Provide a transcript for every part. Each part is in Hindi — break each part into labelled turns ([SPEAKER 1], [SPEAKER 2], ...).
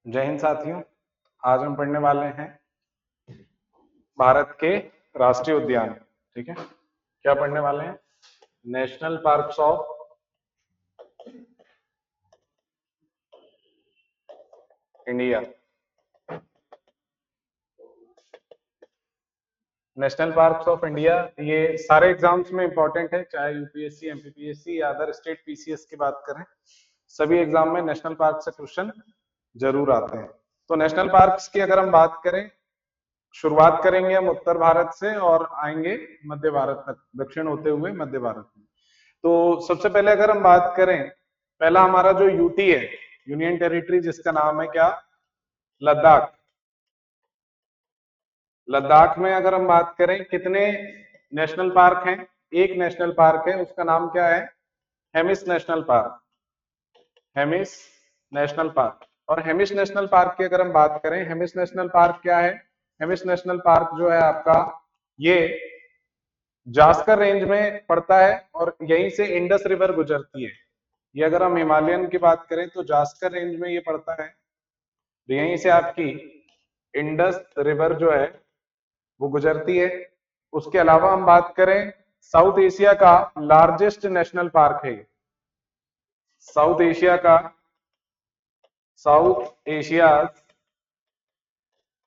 [SPEAKER 1] जय हिंद साथियों। आज हम पढ़ने वाले हैं भारत के राष्ट्रीय उद्यान। ठीक है, क्या पढ़ने वाले हैं? National parks of India. National parks of India ये सारे एग्जाम्स में इंपॉर्टेंट है, चाहे यूपीएससी, एमपीपीएससी या अदर स्टेट पीसीएस की बात करें, सभी एग्जाम में नेशनल पार्क से क्वेश्चन जरूर आते हैं। तो नेशनल पार्क्स की अगर हम बात करें, शुरुआत करेंगे हम उत्तर भारत से और आएंगे मध्य भारत तक, दक्षिण होते हुए मध्य भारत में। तो सबसे पहले अगर हम बात करें, पहला हमारा जो यूटी है, यूनियन टेरिटरी, जिसका नाम है क्या? लद्दाख। लद्दाख में अगर हम बात करें, कितने नेशनल पार्क हैं? एक नेशनल पार्क है, उसका नाम क्या है? Hemis national park. Hemis national park. और हेमिस नेशनल पार्क की अगर हम बात करें, हेमिस नेशनल पार्क क्या है? हेमिस नेशनल पार्क जो है आपका, ये जास्कर रेंज में पड़ता है और यहीं से इंडस रिवर गुजरती है। ये अगर हम हिमालयन की बात करें तो जास्कर रेंज में ये पड़ता है, तो यहीं से आपकी इंडस रिवर जो है वो गुजरती है। उसके अलावा हम बात करें, साउथ एशिया का लार्जेस्ट नेशनल पार्क है। साउथ एशिया का, south Asia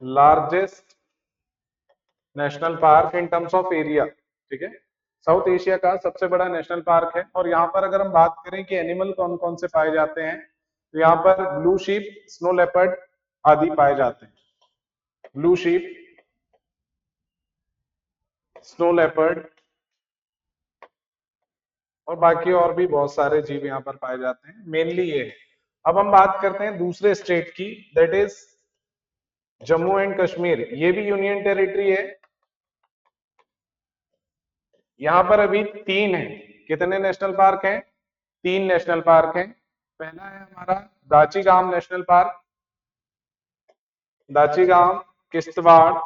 [SPEAKER 1] largest national park in terms of area. ठीक है, साउथ एशिया का सबसे बड़ा नेशनल पार्क है। और यहाँ पर अगर हम बात करें कि एनिमल कौन कौन से पाए जाते हैं, तो यहाँ पर ब्लू शीप, स्नो लेपर्ड आदि पाए जाते हैं। ब्लू शीप, स्नो लेपर्ड और बाकी और भी बहुत सारे जीव यहाँ पर पाए जाते हैं, मेनली ये है। अब हम बात करते हैं दूसरे स्टेट की, that is Jammu and Kashmir. ये भी यूनियन टेरिटरी है। यहाँ पर अभी 3 है। कितने नेशनल पार्क हैं? 3 नेशनल पार्क हैं। पहला है हमारा दाचीगाम नेशनल पार्क, दाचीगाम किश्तवाड़, है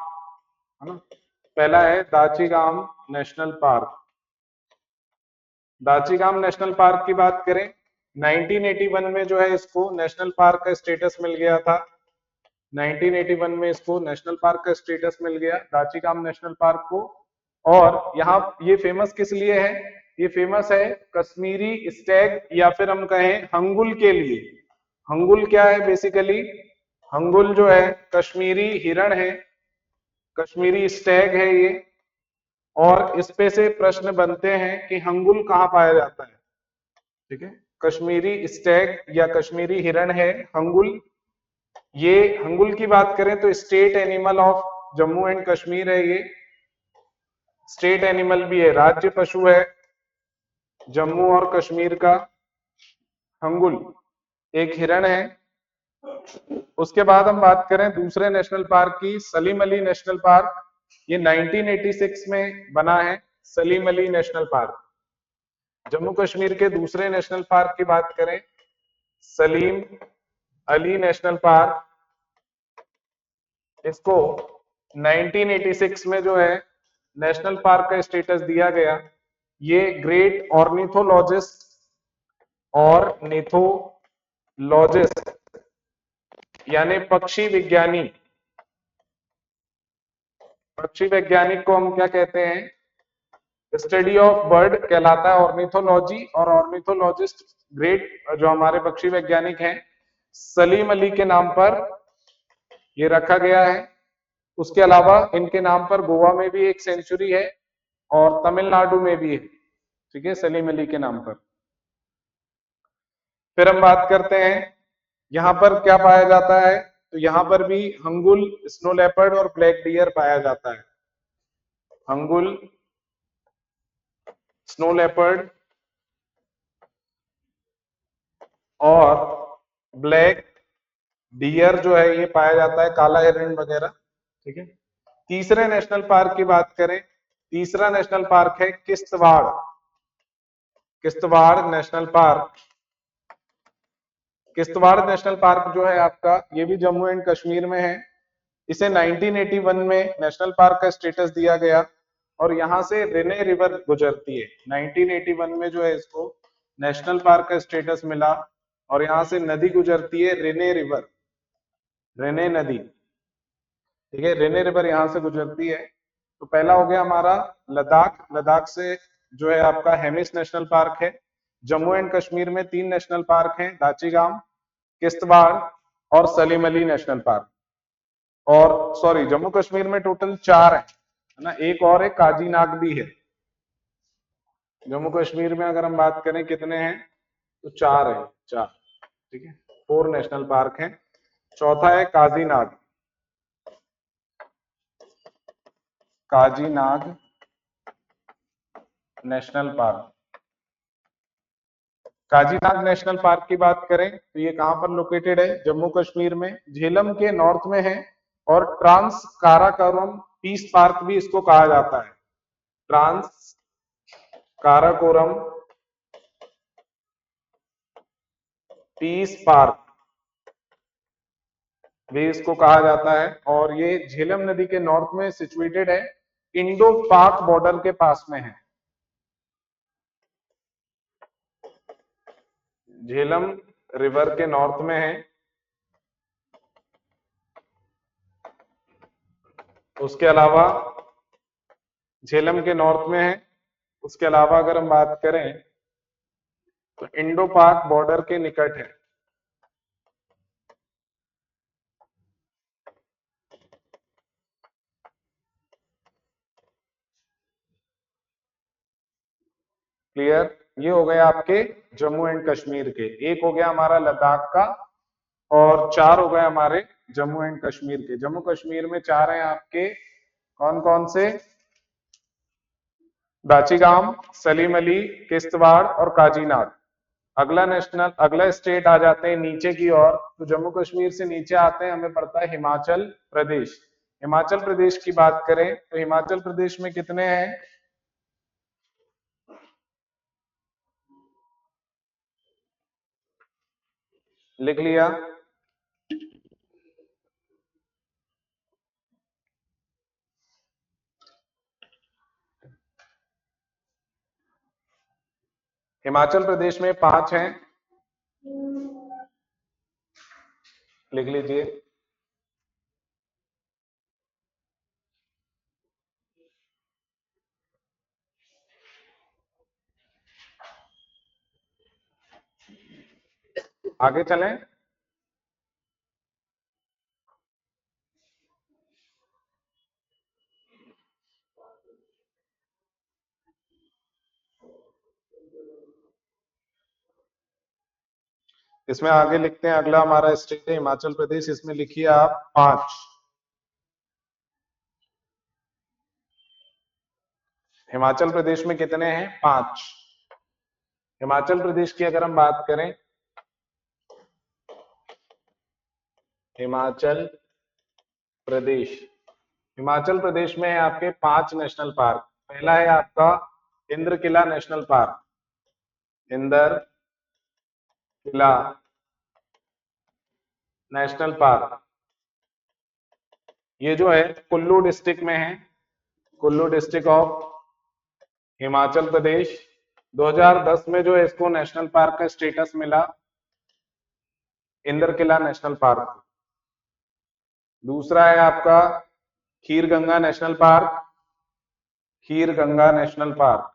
[SPEAKER 1] ना? पहला है Dachigam national park. Dachigam national park की बात करें, 1981 में जो है इसको नेशनल पार्क का स्टेटस मिल गया था। 1981 में इसको नेशनल पार्क का स्टेटस मिल गया, दाचीगाम नेशनल पार्क को। और यहाँ ये फेमस किस लिए है? ये फेमस है कश्मीरी स्टैग, या फिर हम कहें हंगुल के लिए। हंगुल क्या है बेसिकली? हंगुल जो है कश्मीरी हिरण है, कश्मीरी स्टैग है ये। और इस पे से प्रश्न बनते हैं कि हंगुल कहाँ पाया जाता है। ठीक है, कश्मीरी स्टैग या कश्मीरी हिरण है हंगुल। ये हंगुल की बात करें तो state animal of Jammu and Kashmir है। ये स्टेट एनिमल भी है, राज्य पशु है जम्मू और कश्मीर का हंगुल, एक हिरण है। उसके बाद हम बात करें दूसरे नेशनल पार्क की, सलीम अली नेशनल पार्क। ये 1986 में बना है, सलीम अली नेशनल पार्क। जम्मू कश्मीर के दूसरे नेशनल पार्क की बात करें, सलीम अली नेशनल पार्क, इसको 1986 में जो है नेशनल पार्क का स्टेटस दिया गया। ये ग्रेट ऑर्निथोलॉजिस्ट और निथोलॉजिस्ट यानी पक्षी विज्ञानी, पक्षी वैज्ञानिक को हम क्या कहते हैं? स्टडी ऑफ बर्ड कहलाता है ऑर्निथोलॉजी। और ऑर्निथोलॉजिस्ट ग्रेट जो हमारे पक्षी वैज्ञानिक हैं, सलीम अली के नाम पर ये रखा गया है। उसके अलावा इनके नाम पर गोवा में भी एक सेंचुरी है और तमिलनाडु में भी है। ठीक है, सलीम अली के नाम पर। फिर हम बात करते हैं यहाँ पर क्या पाया जाता है, तो यहाँ पर भी हंगुल, स्नो लेपर्ड और ब्लैक डियर पाया जाता है। हंगुल, स्नो लेपर्ड और ब्लैक डियर जो है ये पाया जाता है, काला हिरण वगैरह। ठीक है, तीसरे नेशनल पार्क की बात करें, तीसरा नेशनल पार्क है Kishtwar, Kishtwar national park. Kishtwar national park जो है आपका, ये भी जम्मू एंड कश्मीर में है। इसे 1981 में नेशनल पार्क का स्टेटस दिया गया और यहाँ से रिने रिवर गुजरती है। 1981 में जो है इसको नेशनल पार्क का स्टेटस मिला और यहाँ से नदी गुजरती है रिने रिवर। रेने नदी, ठीक है, रेने रिवर यहाँ से गुजरती है। तो पहला हो गया हमारा लद्दाख, लद्दाख से जो है आपका हेमिस नेशनल पार्क है। जम्मू एंड कश्मीर में 3 नेशनल पार्क हैं, दाचिगाम, किश्तवाड़ और सलीम अली नेशनल पार्क। और सॉरी, जम्मू कश्मीर में टोटल 4 है ना, एक और है काजीनाग भी है। जम्मू कश्मीर में अगर हम बात करें कितने हैं, तो 4 है, 4, ठीक है, 4 नेशनल पार्क हैं। चौथा है Kazinag, Kazinag national park. Kazinag national park की बात करें तो ये कहां पर लोकेटेड है, जम्मू कश्मीर में, झेलम के नॉर्थ में है। और ट्रांस काराकोरम पीस पार्क भी इसको कहा जाता है, ट्रांस काराकोरम पीस पार्क भी इसको कहा जाता है। और ये झेलम नदी के नॉर्थ में सिचुएटेड है, इंडो पाक बॉर्डर के पास में है। झेलम रिवर के नॉर्थ में है। उसके अलावा झेलम के नॉर्थ में है। उसके अलावा अगर हम बात करें तो इंडो पाक बॉर्डर के निकट है। क्लियर, ये हो गया आपके जम्मू एंड कश्मीर के। एक हो गया हमारा लद्दाख का और 4 हो गए हमारे जम्मू एंड कश्मीर के। जम्मू कश्मीर में 4 हैं आपके, कौन कौन से, दाचिगाम, सलीम अली, किश्तवाड़ और काजीनाग। अगला स्टेट आ जाते हैं नीचे की ओर। तो जम्मू कश्मीर से नीचे आते हैं, हमें पड़ता है हिमाचल प्रदेश। हिमाचल प्रदेश की बात करें तो हिमाचल प्रदेश में कितने हैं, लिख लिया। हिमाचल प्रदेश में 5 हैं, लिख लीजिए। आगे चलें। इसमें आगे लिखते हैं, अगला हमारा स्टेट है हिमाचल प्रदेश। इसमें लिखिए आप 5। हिमाचल प्रदेश में कितने हैं, 5। हिमाचल प्रदेश की अगर हम बात करें, हिमाचल प्रदेश, हिमाचल प्रदेश में है आपके 5 नेशनल पार्क। पहला है आपका इंद्र किला नेशनल पार्क, इंद्र किला नेशनल पार्क। ये जो है कुल्लू डिस्ट्रिक्ट में है, कुल्लू डिस्ट्रिक्ट ऑफ हिमाचल प्रदेश। 2010 में जो है इसको नेशनल पार्क का स्टेटस मिला, इंद्र किला नेशनल पार्क। दूसरा है आपका खीर Ganga national park, Khir Ganga national park,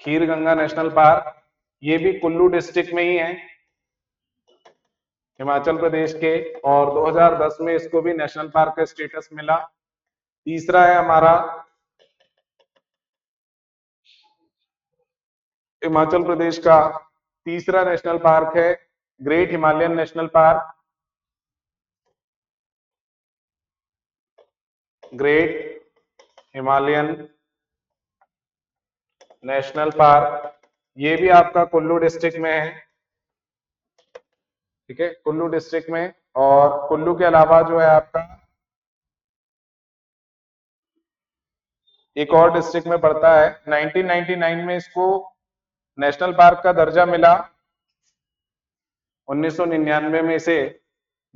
[SPEAKER 1] Khir Ganga national park. ये भी कुल्लू डिस्ट्रिक्ट में ही है, हिमाचल प्रदेश के। और 2010 में इसको भी नेशनल पार्क का स्टेटस मिला। तीसरा है हमारा हिमाचल प्रदेश का तीसरा नेशनल पार्क है great Himalayan national park, great Himalayan national park. ये भी आपका कुल्लू डिस्ट्रिक्ट में है, ठीक है, कुल्लू डिस्ट्रिक्ट में। और कुल्लू के अलावा जो है आपका एक और डिस्ट्रिक्ट में पड़ता है। 1999 में इसको नेशनल पार्क का दर्जा मिला, 1999 में इसे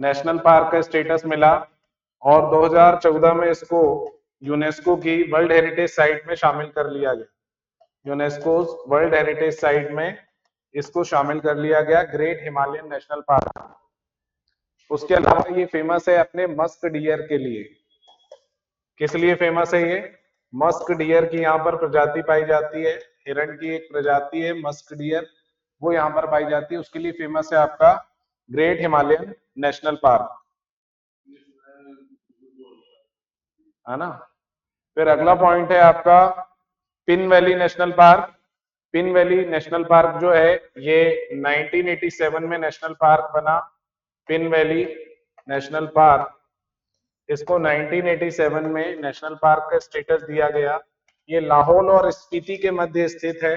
[SPEAKER 1] नेशनल पार्क का स्टेटस मिला। और 2014 में इसको यूनेस्को की वर्ल्ड हेरिटेज साइट में शामिल कर लिया गया, यूनेस्को वर्ल्ड हेरिटेज साइट में इसको शामिल कर लिया गया ग्रेट हिमालयन नेशनल पार्क। उसके अलावा ये फेमस है अपने मस्क डियर के लिए। किस लिए फेमस है ये? मस्क डियर की यहाँ पर प्रजाति पाई जाती है, हिरण की एक प्रजाति है मस्क डियर, वो यहाँ पर पाई जाती है, उसके लिए फेमस है आपका ग्रेट हिमालयन नेशनल पार्क, है ना। फिर अगला पॉइंट है आपका pin valley national park. Pin valley national park जो है ये 1987 में नेशनल पार्क बना। पिन वैली नेशनल पार्क, इसको 1987 में नेशनल पार्क का स्टेटस दिया गया। ये लाहौल और स्पीति के मध्य स्थित है,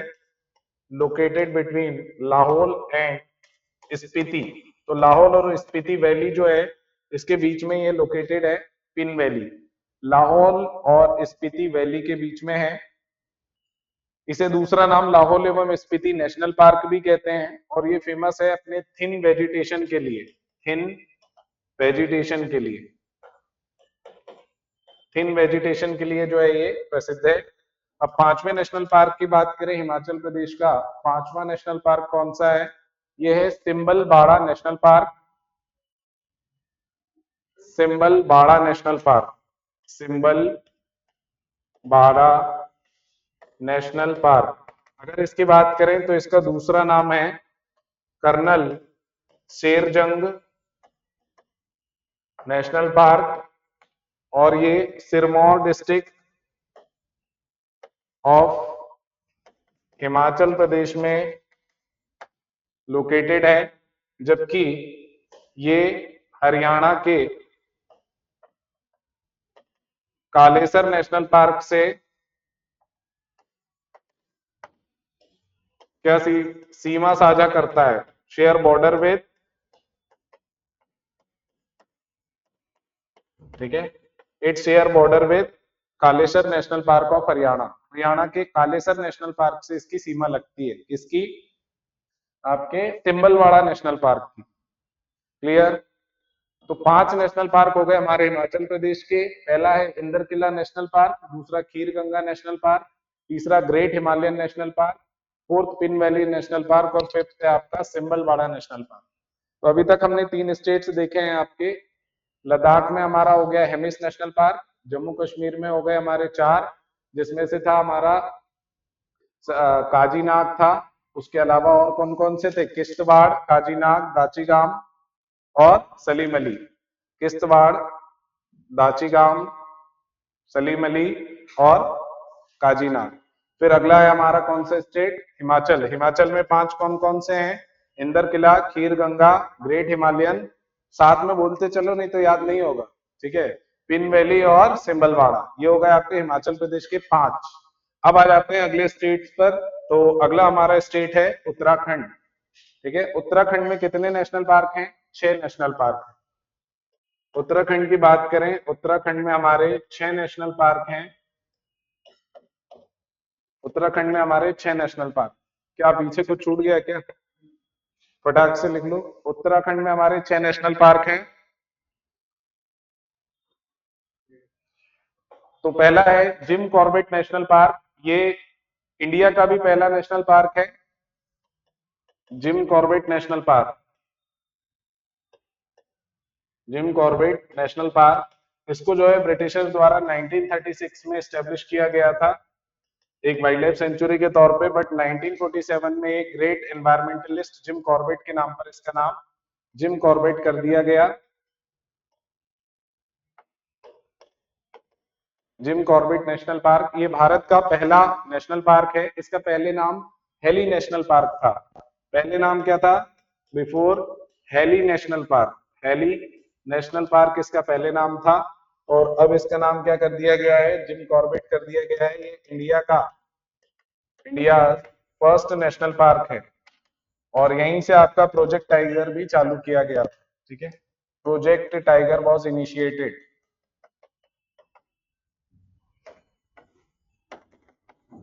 [SPEAKER 1] located between Lahaul and Spiti. तो लाहौल और स्पीति वैली जो है इसके बीच में ये लोकेटेड है पिन वैली, लाहौल और स्पीति वैली के बीच में है। इसे दूसरा नाम लाहौल एवं स्पीति नेशनल पार्क भी कहते हैं और ये फेमस है अपने थिन वेजिटेशन के लिए। थिन वेजिटेशन के लिए, थिन वेजिटेशन के लिए जो है ये प्रसिद्ध है। अब पांचवें नेशनल पार्क की बात करें, हिमाचल प्रदेश का पांचवा नेशनल पार्क कौन सा है? ये है सिंबल बाड़ा नेशनल पार्क। सिंबल बाड़ा नेशनल पार्क, सिंबल बाड़ा नेशनल पार्क। अगर इसकी बात करें तो इसका दूसरा नाम है कर्नल शेरजंग नेशनल पार्क और ये सिरमौर डिस्ट्रिक्ट ऑफ हिमाचल प्रदेश में लोकेटेड है, जबकि ये हरियाणा के कालेसर नेशनल पार्क से क्या सीमा साझा करता है, शेयर बॉर्डर विद, ठीक है, it share border with Kalesar national park of Haryana. Haryana के कालेसर नेशनल पार्क से इसकी सीमा लगती है, किसकी? आपके तिम्बलवाड़ा नेशनल पार्क की। क्लियर? तो 5 नेशनल पार्क हो गए हमारे हिमाचल प्रदेश के। पहला है इंद्रकिला नेशनल पार्क, दूसरा खीर गंगा नेशनल पार्क, तीसरा great Himalayan national park, fourth pin valley national park और फिफ्थ है आपका सिंबलवाड़ा नेशनल पार्क। तो अभी तक हमने 3 स्टेट्स देखे हैं आपके। लद्दाख में हमारा हो गया हेमिस नेशनल पार्क, जम्मू कश्मीर में हो गए हमारे 4, जिसमें से था हमारा काजीनाग था। उसके अलावा और कौन कौन से थे? किश्तवाड़, काजीनाग, दाचीगाम और सलीम अली। किश्तवाड़, दाचीगाम, सलीम अली और काजीनाग। फिर अगला है हमारा कौन सा स्टेट? हिमाचल। हिमाचल में 5 कौन कौन से हैं? इंदरकिला, खीर गंगा, ग्रेट हिमालयन, साथ में बोलते चलो नहीं तो याद नहीं होगा, ठीक है, पिन वैली और सिंबलवाड़ा। ये हो गए आपके हिमाचल प्रदेश के 5। अब आ जाते हैं अगले स्टेट्स पर। तो अगला हमारा स्टेट है उत्तराखंड, ठीक है। उत्तराखंड में कितने नेशनल पार्क हैं? 6 नेशनल पार्क हैं। उत्तराखंड की बात करें, उत्तराखंड में हमारे 6 नेशनल पार्क हैं। उत्तराखंड में हमारे 6 नेशनल पार्क। क्या पीछे कुछ छूट गया क्या? फटाक से लिख लो। उत्तराखंड में हमारे 6 नेशनल पार्क हैं। तो पहला है जिम कॉर्बेट नेशनल पार्क, ये इंडिया का भी पहला नेशनल पार्क है, Jim Corbett national park. Jim Corbett national park, इसको जो है ब्रिटिशर्स द्वारा 1936 में एस्टेब्लिश किया गया था एक वाइल्ड लाइफ सेंचुरी के तौर पे, बट 1947 में एक ग्रेट एनवायरमेंटलिस्ट जिम कॉर्बेट के नाम पर इसका नाम जिम कॉर्बेट कर दिया गया। जिम कॉर्बेट नेशनल पार्क ये भारत का पहला नेशनल पार्क है। इसका पहले नाम हेली नेशनल पार्क था। पहले नाम क्या था? Before heli national park, heli national park इसका पहले नाम था और अब इसका नाम क्या कर दिया गया है? जिम कॉर्बेट कर दिया गया है। ये इंडिया फर्स्ट नेशनल पार्क है और यहीं से आपका प्रोजेक्ट टाइगर भी चालू किया गया, ठीक है। Project tiger was initiated.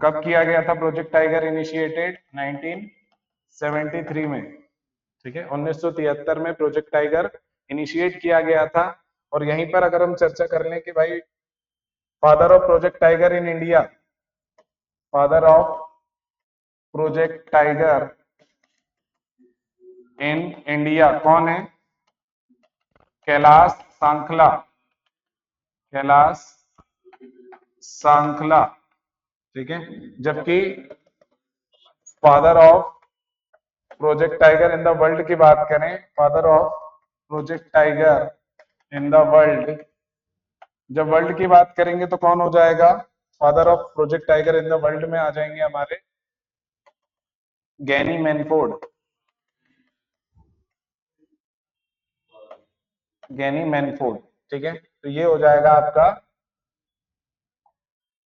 [SPEAKER 1] कब किया गया था प्रोजेक्ट टाइगर इनिशिएटेड? 1973 में, ठीक है। 1973 में प्रोजेक्ट टाइगर इनिशिएट किया गया था। और यहीं पर अगर हम चर्चा कर लें कि भाई father of project tiger in India, father of project tiger in India कौन है? कैलाश सांखला, कैलाश सांखला, ठीक है। जबकि father of project tiger in the world की बात करें, father of project tiger in the world, जब वर्ल्ड की बात करेंगे तो कौन हो जाएगा? Father of project tiger in the world में आ जाएंगे हमारे गैनी मैनफोर्ड, गैनी मैनफोर्ड, ठीक है। तो ये हो जाएगा आपका,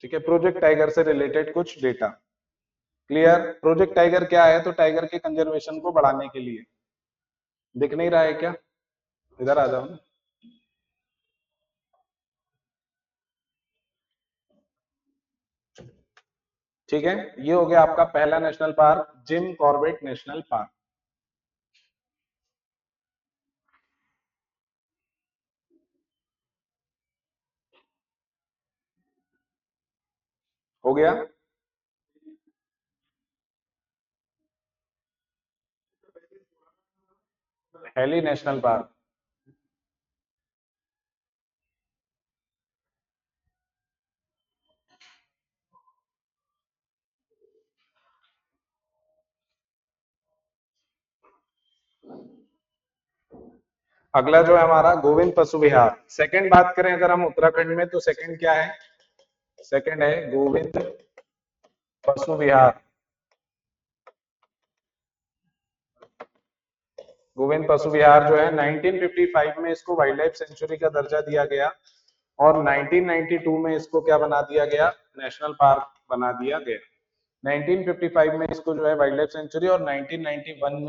[SPEAKER 1] ठीक है, प्रोजेक्ट टाइगर से रिलेटेड कुछ डेटा। क्लियर? प्रोजेक्ट टाइगर क्या है? तो टाइगर के कंजर्वेशन को बढ़ाने के लिए। दिख नहीं रहा है क्या? इधर आ जाओ। ठीक है, ये हो गया आपका पहला national park, Jim Corbett national park. हो गया। हेली नेशनल पार्क, अगला जो है हमारा गोविंद पशु विहार। सेकंड बात करें अगर हम उत्तराखंड में, तो सेकंड क्या है? सेकंड है गोविंद पशु विहार। गोविंद पशु विहार जो है 1955 में इसको वाइल्ड लाइफ सेंचुरी का दर्जा दिया गया और 1992 में इसको क्या बना दिया गया? नेशनल पार्क बना दिया गया। 1955 में इसको जो है वाइल्ड लाइफ सेंचुरी और 1991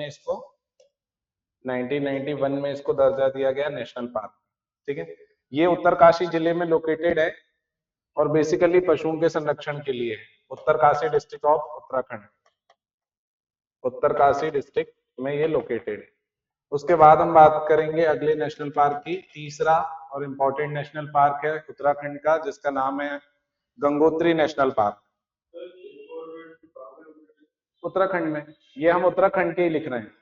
[SPEAKER 1] में इसको दर्जा दिया गया नेशनल पार्क, ठीक है। ये उत्तरकाशी जिले में लोकेटेड है और बेसिकली पशुओं के संरक्षण के लिए है। Uttarkashi district of Uttarakhand, Uttarkashi district में ये लोकेटेड है। उसके बाद हम बात करेंगे अगले नेशनल पार्क की। तीसरा और इम्पोर्टेंट नेशनल पार्क है उत्तराखंड का, जिसका नाम है गंगोत्री नेशनल पार्क। उत्तराखंड में, ये हम उत्तराखंड के ही लिख रहे हैं।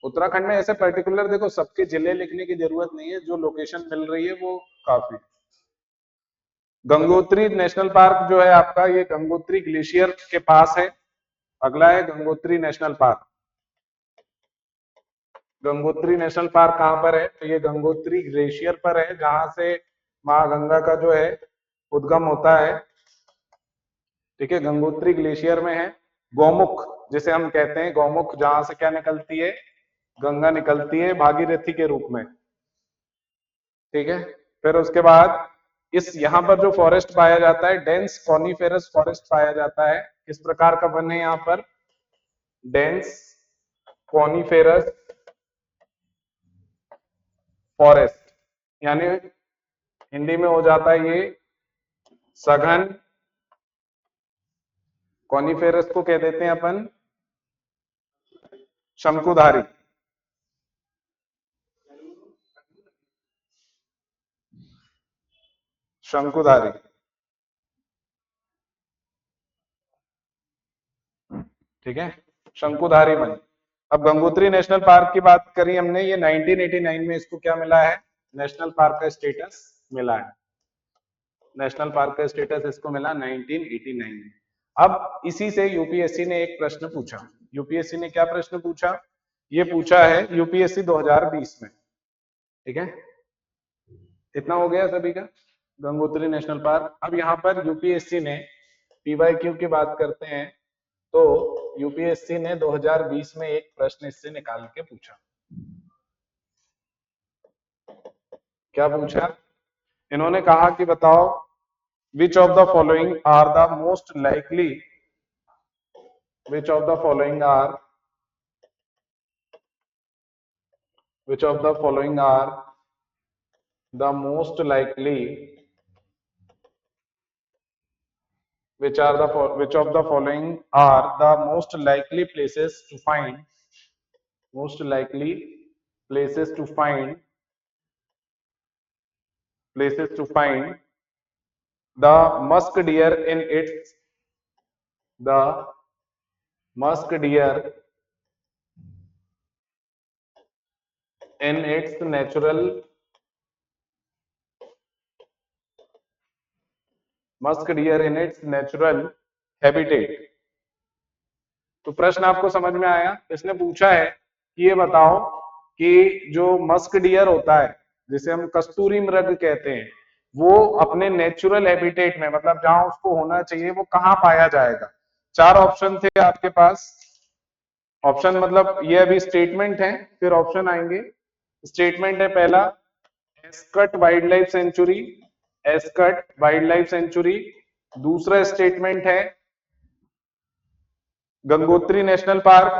[SPEAKER 1] उत्तराखंड में ऐसे पर्टिकुलर देखो सबके जिले लिखने की जरूरत नहीं है, जो लोकेशन मिल रही है वो काफी। गंगोत्री नेशनल पार्क जो है आपका, ये गंगोत्री ग्लेशियर के पास है। अगला है Gangotri national park. Gangotri national park कहां पर है? तो ये गंगोत्री ग्लेशियर पर है, जहां से मां गंगा का जो है उद्गम होता है, ठीक है। गंगोत्री ग्लेशियर में है। गौमुख जिसे हम कहते हैं, गौमुख जहां से क्या निकलती है? गंगा निकलती है भागीरथी के रूप में, ठीक है। फिर उसके बाद इस यहाँ पर जो फॉरेस्ट पाया जाता है, डेंस कॉनिफेरस फॉरेस्ट पाया जाता है। किस प्रकार का वन है यहाँ पर? डेंस कॉनिफेरस फॉरेस्ट, यानी हिंदी में हो जाता है ये सघन, कॉनिफेरस को कह देते हैं अपन शंकुधारी, शंकुधारी, ठीक है, शंकुधारी वन। अब गंगोत्री नेशनल पार्क की बात करी हमने, ये 1989 में इसको क्या मिला है? नेशनल पार्क का स्टेटस मिला है। नेशनल पार्क का स्टेटस इसको मिला 1989 में। अब इसी से यूपीएससी ने एक प्रश्न पूछा। यूपीएससी ने क्या प्रश्न पूछा? ये पूछा है यूपीएससी 2020 में, ठीक है। इतना हो गया सभी का, गंगोत्री नेशनल पार्क। अब यहाँ पर यूपीएससी ने पीवाईक्यू की बात करते हैं, तो यूपीएससी ने 2020 में एक प्रश्न इससे निकाल के पूछा। क्या पूछा? इन्होंने कहा कि बताओ, which of the following are the most likely, which of the following are, which of the following are the most likely, which are the which of the following are the most likely places to find, most likely places to find, places to find the musk deer in its, the musk deer in its natural musk deer in its natural habitat. तो प्रश्न आपको समझ में आया। इसने पूछा है कि ये बताओ कि जो मस्क डियर होता है जिसे हम कस्तूरी मृग कहते हैं वो अपने नेचुरल हैबिटेट में मतलब जहां उसको होना चाहिए वो कहाँ पाया जाएगा। चार ऑप्शन थे आपके पास। ऑप्शन मतलब ये अभी स्टेटमेंट है फिर ऑप्शन आएंगे। स्टेटमेंट है पहला Askot wild life sanctuary, Askot wild life sanctuary. दूसरा स्टेटमेंट है Gangotri national park,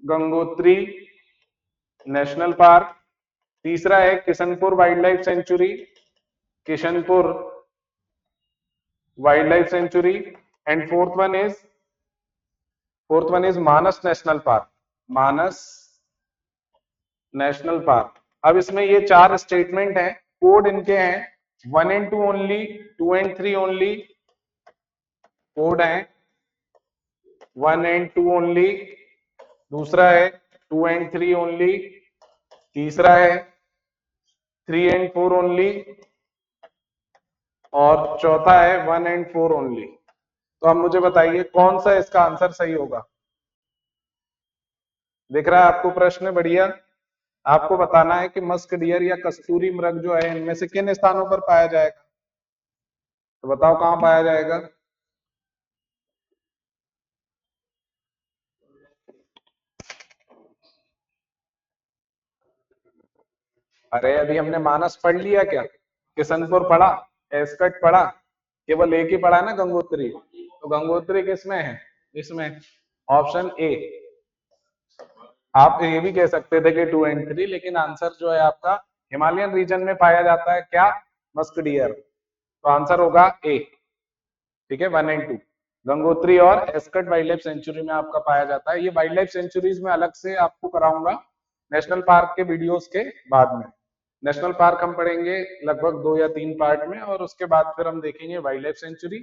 [SPEAKER 1] Gangotri national park. तीसरा है Kishanpur wild life sanctuary, Kishanpur wild life sanctuary. And fourth one is Manas national park, Manas national park. अब इसमें ये चार स्टेटमेंट हैं, कोड इनके हैं 1 and 2 only, 2 and 3 only. Code है 1 and 2 ओनली। दूसरा है 2 and 3 ओनली। तीसरा है 3 and 4 ओनली। और चौथा है 1 and 4 ओनली। तो अब मुझे बताइए कौन सा इसका आंसर सही होगा। दिख रहा है आपको प्रश्न? बढ़िया। आपको बताना है कि मस्क डियर या कस्तूरी मृग जो है इनमें से किन स्थानों पर पाया जाएगा। तो बताओ कहां पाया जाएगा। अरे अभी हमने मानस पढ़ लिया क्या, किशनपुर पढ़ा, एस्कट पढ़ा, केवल एक ही पढ़ा ना गंगोत्री। तो गंगोत्री किसमें है, इसमें ऑप्शन ए। आप ये भी कह सकते थे कि 2 and 3 लेकिन आंसर जो है आपका हिमालयन रीजन में पाया जाता है क्या, मस्क डियर। तो आंसर होगा ए। ठीक है 1 and 2 गंगोत्री और एस्कट वाइल्ड लाइफ सेंचुरी में आपका पाया जाता है। ये वाइल्ड लाइफ सेंचुरीज में अलग से आपको कराऊंगा नेशनल पार्क के वीडियोस के बाद में। नेशनल पार्क हम पढ़ेंगे लगभग 2 या 3 पार्ट में और उसके बाद फिर हम देखेंगे वाइल्ड लाइफ सेंचुरी।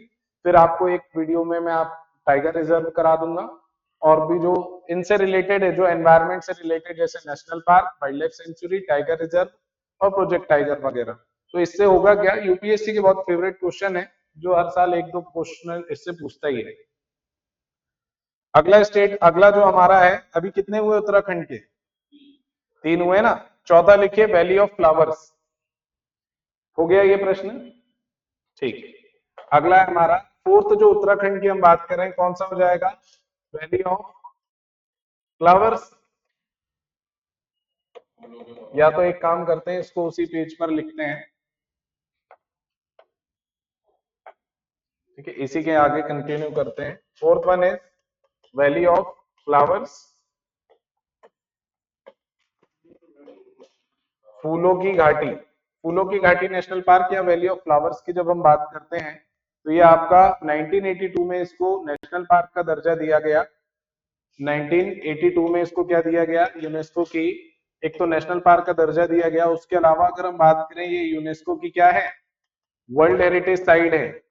[SPEAKER 1] फिर आपको एक वीडियो में मैं आप टाइगर रिजर्व करा दूंगा और भी जो इनसे रिलेटेड है, जो एनवायरमेंट से रिलेटेड, जैसे national park, wild life century, tiger reserve और प्रोजेक्ट टाइगर वगैरह। तो इससे होगा क्या, यूपीएससी के बहुत फेवरेट क्वेश्चन है जो हर साल एक दो क्वेश्चन इससे पूछता ही है। अगला जो हमारा है, अभी कितने हुए उत्तराखंड के, 3 हुए ना। चौथा लिखिए वैली ऑफ फ्लावर्स। हो गया ये प्रश्न? ठीक। अगला है हमारा फोर्थ, जो उत्तराखंड की हम बात कर रहे हैं कौन सा हो जाएगा, वैली ऑफ फ्लावर्स। या तो एक काम करते हैं इसको उसी पेज पर लिखते हैं, ठीक है, इसी के आगे कंटिन्यू करते हैं। Fourth one is valley of flowers, फूलों की घाटी। फूलों की घाटी नेशनल पार्क या वैली ऑफ फ्लावर्स की जब हम बात करते हैं तो ये आपका 1982 में इसको नेशनल पार्क का दर्जा दिया गया। 1982 में इसको क्या दिया गया, यूनेस्को की एक तो नेशनल पार्क का दर्जा दिया गया। उसके अलावा अगर हम बात करें ये यूनेस्को की क्या है, वर्ल्ड हेरिटेज साइट है,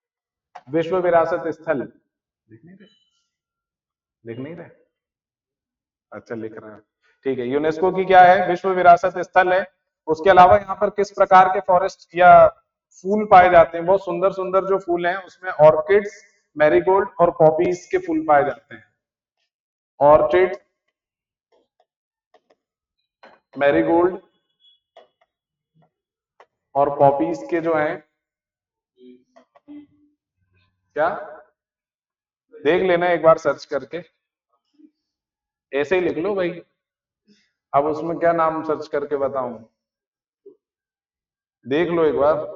[SPEAKER 1] विश्व विरासत स्थल। लिख नहीं रहे? अच्छा लिख रहे हैं, ठीक है। यूनेस्को की क्या है, विश्व विरासत स्थल है। उसके अलावा यहाँ पर किस प्रकार के फॉरेस्ट या फूल पाए जाते हैं, बहुत सुंदर सुंदर जो फूल हैं उसमें ऑर्किड्स, मैरीगोल्ड और पॉपीज के फूल पाए जाते हैं। ऑर्किड, मैरीगोल्ड और पॉपीज के जो हैं, क्या देख लेना एक बार सर्च करके, ऐसे ही लिख लो भाई। अब उसमें क्या नाम सर्च करके बताऊं, देख लो एक बार।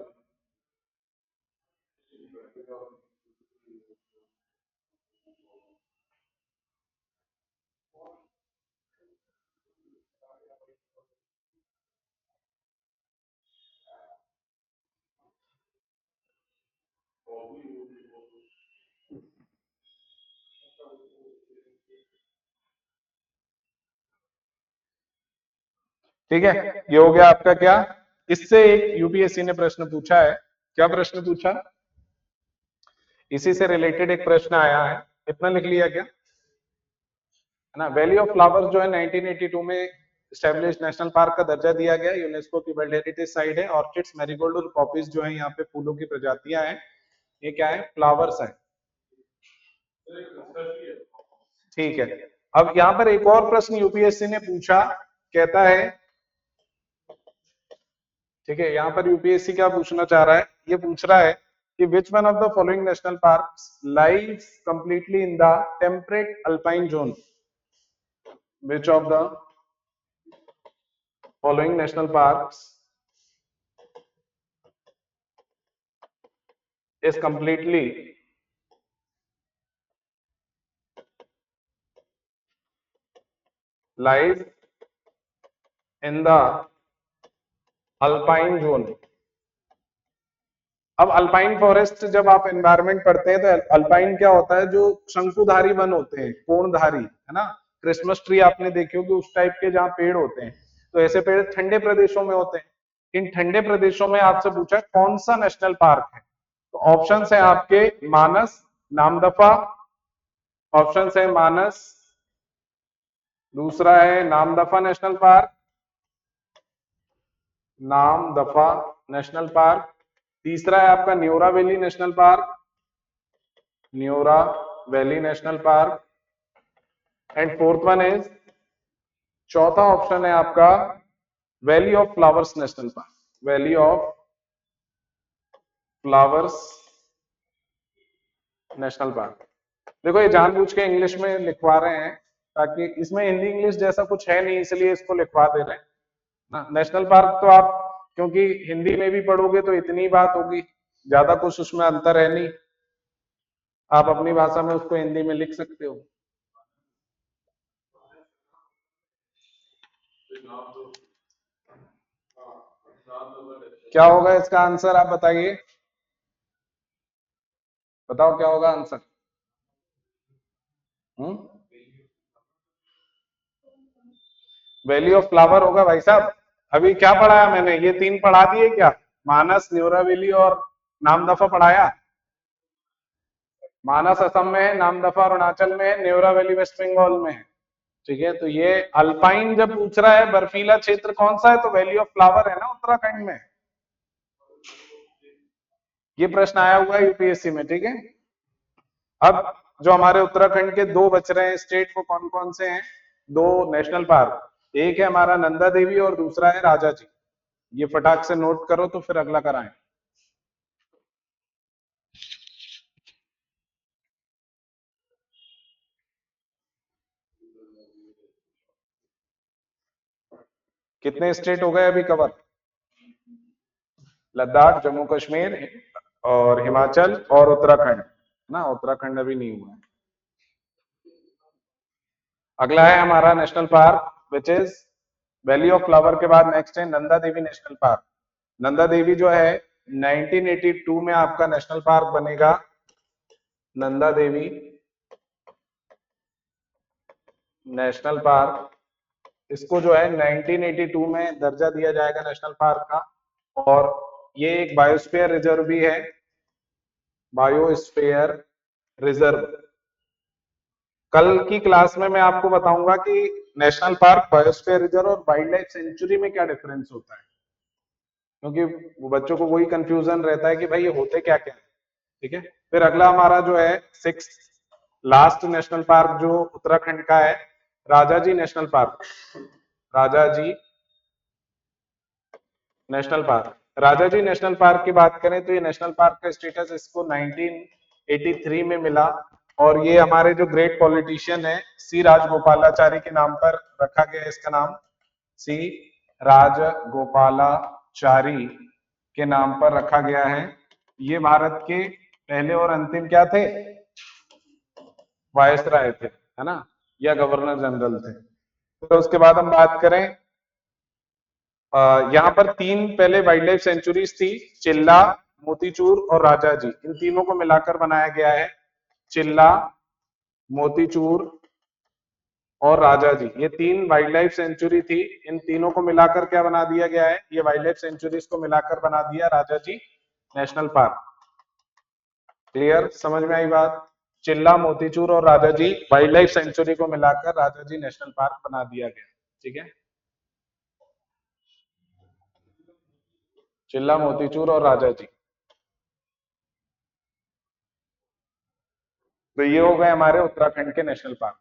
[SPEAKER 1] ठीक है, ये हो गया आपका क्या। इससे एक यूपीएससी ने प्रश्न पूछा है। क्या प्रश्न पूछा, इसी से रिलेटेड एक प्रश्न आया है। इतना लिख लिया क्या, है ना। वैली ऑफ फ्लावर्स जो है 1982 में स्टैब्लिश नेशनल पार्क का दर्जा दिया गया, यूनेस्को की वर्ल्ड हेरिटेज साइट है। ऑर्किड्स, मैरीगोल्ड और पॉपीज जो है यहाँ पे फूलों की प्रजातियां हैं, ये क्या है, फ्लावर्स है। ठीक है, अब यहाँ पर एक और प्रश्न यूपीएससी ने पूछा, कहता है, ठीक है, यहाँ पर यूपीएससी क्या पूछना चाह रहा है, ये पूछ रहा है कि विच one of the following national parks lies completely in the temperate alpine zone, which of the following national parks is completely lies in the alpine zone। अब अल्पाइन फॉरेस्ट जब आप एनवायरमेंट पढ़ते हैं तो अल्पाइन क्या होता है, जो शंकुधारी वन होते हैं, कोणधारी, है ना, क्रिसमस ट्री आपने देखे होगे उस टाइप के जहाँ पेड़ होते हैं, तो ऐसे पेड़ ठंडे प्रदेशों में होते हैं। इन ठंडे प्रदेशों में आपसे पूछा कौन सा नेशनल पार्क है, तो ऑप्शन है आपके मानस, नामदफा, ऑप्शन है मानस, दूसरा है Namdapha national park, Namdapha national park, तीसरा है आपका Neora valley national park, Neora valley national park, and fourth one is, चौथा ऑप्शन है आपका valley of flowers national park, valley of flowers national park. देखो ये जानबूझ के इंग्लिश में लिखवा रहे हैं ताकि इसमें हिंदी इंग्लिश जैसा कुछ है नहीं, इसलिए इसको लिखवा दे रहे हैं ना। नेशनल पार्क तो आप क्योंकि हिंदी में भी पढ़ोगे तो इतनी बात होगी, ज्यादा कुछ उसमें अंतर है नहीं, आप अपनी भाषा में उसको हिंदी में लिख सकते हो। क्या होगा इसका आंसर, आप बताइए, बताओ क्या होगा आंसर। वैली ऑफ फ्लावर होगा भाई साहब। अभी क्या पढ़ाया मैंने, ये तीन पढ़ा दिए क्या, मानस, न्योरा वैली और नामदफा पढ़ाया। मानस असम में है, नामदफा अरुणाचल में है, न्योरा वैली वेस्ट बंगाल में है। ठीक है, तो ये अल्पाइन जब पूछ रहा है बर्फीला क्षेत्र कौन सा है, तो वैली ऑफ फ्लावर है ना उत्तराखंड में। ये प्रश्न आया हुआ है यूपीएससी में। ठीक है, अब जो हमारे उत्तराखंड के दो बच रहे हैं स्टेट, वो कौन कौन से हैं, दो नेशनल पार्क, एक है हमारा नंदा देवी और दूसरा है राजा जी। ये फटाक से नोट करो तो फिर अगला कराएं। कितने स्टेट हो गए अभी कवर, लद्दाख, जम्मू कश्मीर और हिमाचल और उत्तराखंड ना, उत्तराखंड अभी नहीं हुआ है। अगला है हमारा national park which is valley of flower के बाद नेक्स्ट है नंदा देवी नेशनल पार्क। नंदा देवी जो है 1982 में आपका नेशनल पार्क बनेगा, नंदा देवी नेशनल पार्क, इसको जो है 1982 में दर्जा दिया जाएगा नेशनल पार्क का, और ये एक बायोस्फीयर रिजर्व भी है, बायोस्फीयर रिजर्व। कल की क्लास में मैं आपको बताऊंगा कि नेशनल पार्क, बायोस्फीयर रिजर्व और वाइल्ड लाइफ सेंचुरी में क्या डिफरेंस होता है, क्योंकि वो बच्चों को वही कंफ्यूजन रहता है कि भाई ये होते क्या क्या है। ठीक है, फिर अगला हमारा जो है सिक्स लास्ट नेशनल पार्क जो उत्तराखंड का है, Rajaji national park, Rajaji national park. Rajaji national park की बात करें तो ये नेशनल पार्क का स्टेटस इसको 1983 में मिला, और ये हमारे जो ग्रेट पॉलिटिशियन है सी राजगोपालाचारी के नाम पर रखा गया है, इसका नाम सी राजगोपालाचारी के नाम पर रखा गया है। ये भारत के पहले और अंतिम क्या थे, वायसराय थे, है ना, या गवर्नर जनरल थे। तो उसके बाद हम बात करें, यहाँ पर तीन पहले वाइल्ड लाइफ सेंचुरीज थी, चिल्ला, मोतीचूर और राजाजी, इन तीनों को मिलाकर बनाया गया है, चिल्ला, मोतीचूर और राजाजी, ये तीन वाइल्ड लाइफ सेंचुरी थी, इन तीनों को मिलाकर क्या बना दिया गया है, ये वाइल्ड लाइफ सेंचुरीज को मिलाकर बना दिया राजाजी नेशनल पार्क। क्लियर, समझ में आई बात, चिल्ला, मोतीचूर और राजाजी वाइल्ड लाइफ सेंचुरी को मिलाकर राजाजी नेशनल पार्क बना दिया गया। ठीक है, चिल्ला, मोतीचूर और राजाजी। तो ये हो गए हमारे उत्तराखंड के नेशनल पार्क।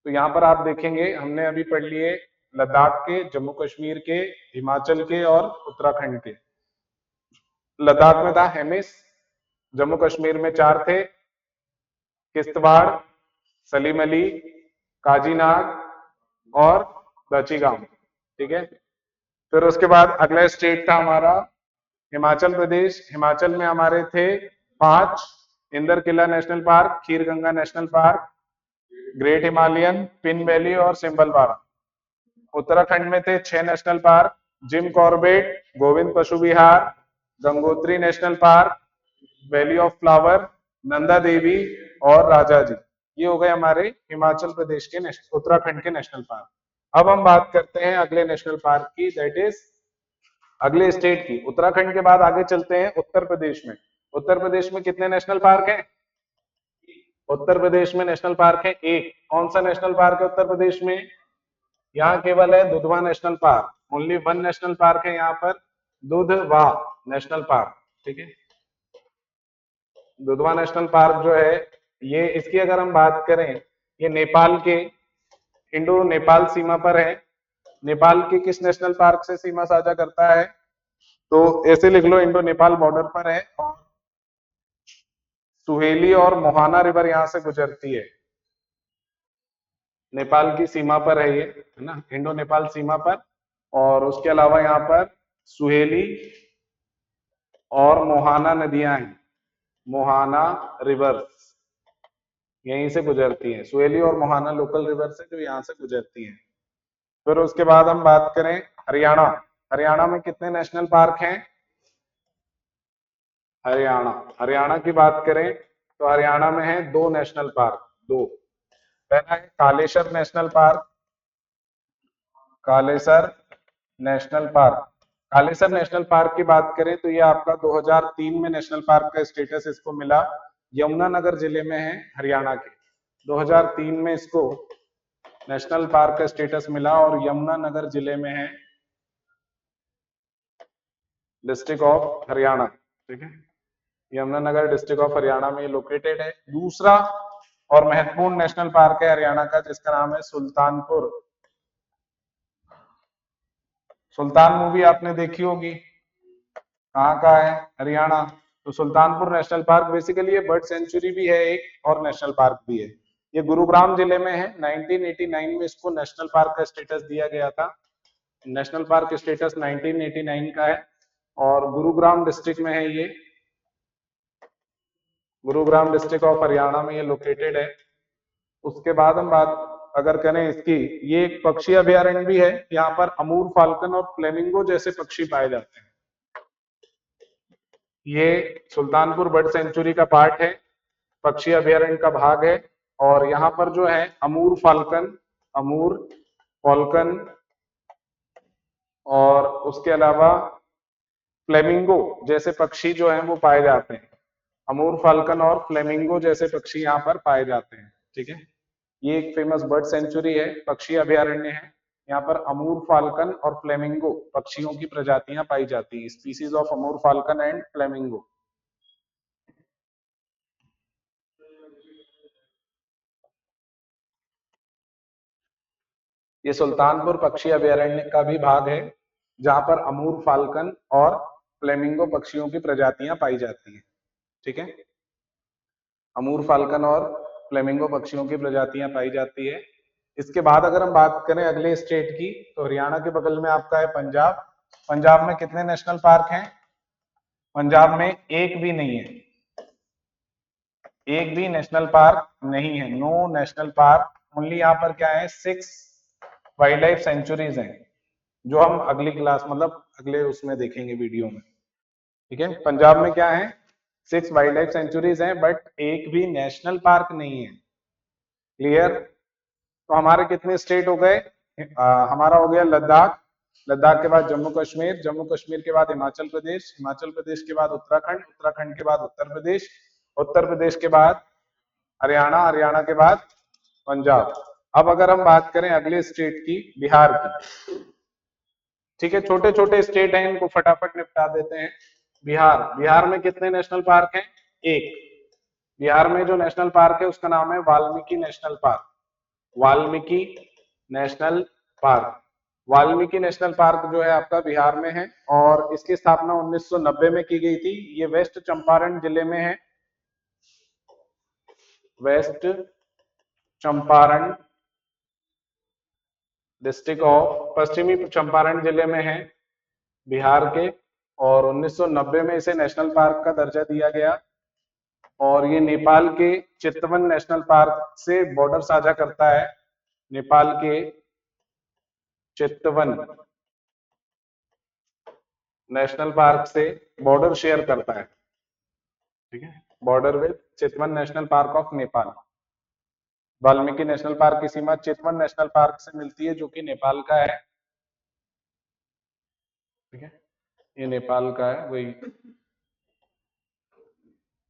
[SPEAKER 1] तो यहाँ पर आप देखेंगे हमने अभी पढ़ लिए लद्दाख के, जम्मू कश्मीर के, हिमाचल के और उत्तराखंड के। लद्दाख में था हेमिस, जम्मू कश्मीर में 4 थे, किश्तवाड़, सलीम अली, काजीनाग और दचीगांव। ठीक है, फिर उसके बाद अगला स्टेट था हमारा हिमाचल प्रदेश। हिमाचल में हमारे थे 5, Inder Kila national park, Khir Ganga national park, great Himalayan, Pin valley और सिंबलबारा। उत्तराखंड में थे 6 national park, Jim Corbett, Govind Pashu Vihar, Gangotri national park, valley of flower, Nanda Devi और राजाजी। ये हो गए हमारे हिमाचल प्रदेश के, उत्तराखंड के नेशनल पार्क। अब हम बात करते हैं अगले नेशनल पार्क की, दैट इज अगले स्टेट की। उत्तराखंड के बाद आगे चलते हैं उत्तर प्रदेश में। उत्तर प्रदेश में कितने नेशनल पार्क हैं? उत्तर प्रदेश में नेशनल पार्क है एक। कौन सा नेशनल पार्क है उत्तर प्रदेश में? यहाँ केवल है Dudhwa national park, only 1 national park है यहाँ पर, दुधवा नेशनल पार्क। ठीक है, दुधवा नेशनल पार्क जो है ये, इसकी अगर हम बात करें, ये नेपाल के इंडो नेपाल सीमा पर है। नेपाल के किस नेशनल पार्क से सीमा साझा करता है? तो ऐसे लिख लो, इंडो नेपाल बॉर्डर पर है और सुहेली और मोहाना रिवर यहां से गुजरती है। नेपाल की सीमा पर है ये, है ना, इंडो नेपाल सीमा पर। और उसके अलावा यहाँ पर सुहेली और मोहाना नदियां हैं, मोहाना रिवर्स यहीं से गुजरती हैं। सुहेली और मोहाना लोकल रिवर से जो यहाँ से गुजरती हैं। फिर उसके बाद हम बात करें हरियाणा। हरियाणा में कितने नेशनल पार्क हैं? हरियाणा की बात करें तो हरियाणा में है 2 नेशनल पार्क, 2। पहला है Kalesar national park, Kalesar national park. Kalesar national park की बात करें तो ये आपका 2003 में नेशनल पार्क का स्टेटस इसको मिला, यमुनानगर जिले में है हरियाणा के। 2003 में इसको नेशनल पार्क का स्टेटस मिला और यमुनानगर जिले में है, डिस्ट्रिक्ट ऑफ हरियाणा। ठीक है, यमुनानगर डिस्ट्रिक्ट ऑफ हरियाणा में लोकेटेड है। दूसरा और महत्वपूर्ण नेशनल पार्क है हरियाणा का, जिसका नाम है सुल्तानपुर। सुल्तान मूवी आपने देखी होगी, कहाँ का है? हरियाणा। तो सुल्तानपुर नेशनल पार्क बेसिकली ये बर्ड सेंचुरी भी है एक और नेशनल पार्क भी है। ये गुरुग्राम जिले में है। 1989 में इसको नेशनल पार्क का स्टेटस दिया गया था। नेशनल पार्क स्टेटस 1989 का है और गुरुग्राम डिस्ट्रिक्ट में है ये, गुरुग्राम डिस्ट्रिक्ट ऑफ हरियाणा में ये लोकेटेड है। उसके बाद हम बात अगर करें इसकी, ये एक पक्षी अभयारण्य भी है। यहाँ पर अमूर फाल्कन और फ्लेमिंगो जैसे पक्षी पाए जाते हैं। ये सुल्तानपुर बर्ड सेंचुरी का पार्ट है, पक्षी अभयारण्य का भाग है। और यहाँ पर जो है अमूर फाल्कन और उसके अलावा फ्लेमिंगो जैसे पक्षी जो हैं वो पाए जाते हैं। अमूर फाल्कन और फ्लेमिंगो जैसे पक्षी यहाँ पर पाए जाते हैं। ठीक है, ये एक फेमस बर्ड सेंचुरी है, पक्षी अभयारण्य है। यहाँ पर अमूर फाल्कन और फ्लेमिंगो पक्षियों की प्रजातियां पाई जाती हैं, species of Amur falcon and flamingo. ये सुल्तानपुर पक्षी अभयारण्य का भी भाग है, जहां पर अमूर फाल्कन और फ्लेमिंगो पक्षियों की प्रजातियां पाई जाती हैं। ठीक है, अमूर फाल्कन और फ्लेमिंगो पक्षियों की प्रजातियां पाई जाती है। इसके बाद अगर हम बात करें अगले स्टेट की, तो हरियाणा के बगल में आपका है पंजाब। पंजाब में कितने नेशनल पार्क हैं? पंजाब में एक भी नहीं है, एक भी नेशनल पार्क नहीं है, नो नेशनल पार्क। ओनली यहाँ पर क्या है, 6 वाइल्ड लाइफ सेंचुरीज हैं, जो हम अगली क्लास मतलब अगले उसमें देखेंगे वीडियो में। ठीक है, पंजाब में क्या है, 6 वाइल्ड लाइफ सेंचुरीज हैं, बट एक भी नेशनल पार्क नहीं है। क्लियर? तो हमारे कितने स्टेट हो गए? हमारा हो गया लद्दाख, लद्दाख के बाद जम्मू कश्मीर, जम्मू कश्मीर के बाद हिमाचल प्रदेश, हिमाचल प्रदेश के बाद उत्तराखंड, उत्तराखंड के बाद उत्तर प्रदेश, उत्तर प्रदेश के बाद हरियाणा, हरियाणा के बाद पंजाब। अब अगर हम बात करें अगले स्टेट की, बिहार की। ठीक है, छोटे छोटे स्टेट हैं, इनको फटाफट निपटा देते हैं। बिहार, बिहार में कितने नेशनल पार्क हैं? एक। बिहार में जो नेशनल पार्क है उसका नाम है Valmiki national park. Valmiki national park. Valmiki national park जो है आपका बिहार में है और इसकी स्थापना 1990 में की गई थी। ये वेस्ट चंपारण जिले में है। वेस्ट चंपारण डिस्ट्रिक्ट ऑफ, पश्चिमी चंपारण जिले में है बिहार के, और 1990 में इसे नेशनल पार्क का दर्जा दिया गया और ये नेपाल के चितवन नेशनल पार्क से बॉर्डर साझा करता है। नेपाल के चितवन नेशनल पार्क से बॉर्डर शेयर करता है। ठीक है, border with Chitwan national park of Nepal. Valmiki national park की सीमा चितवन नेशनल पार्क से मिलती है जो कि नेपाल का है। ठीक है, ये नेपाल का है वही।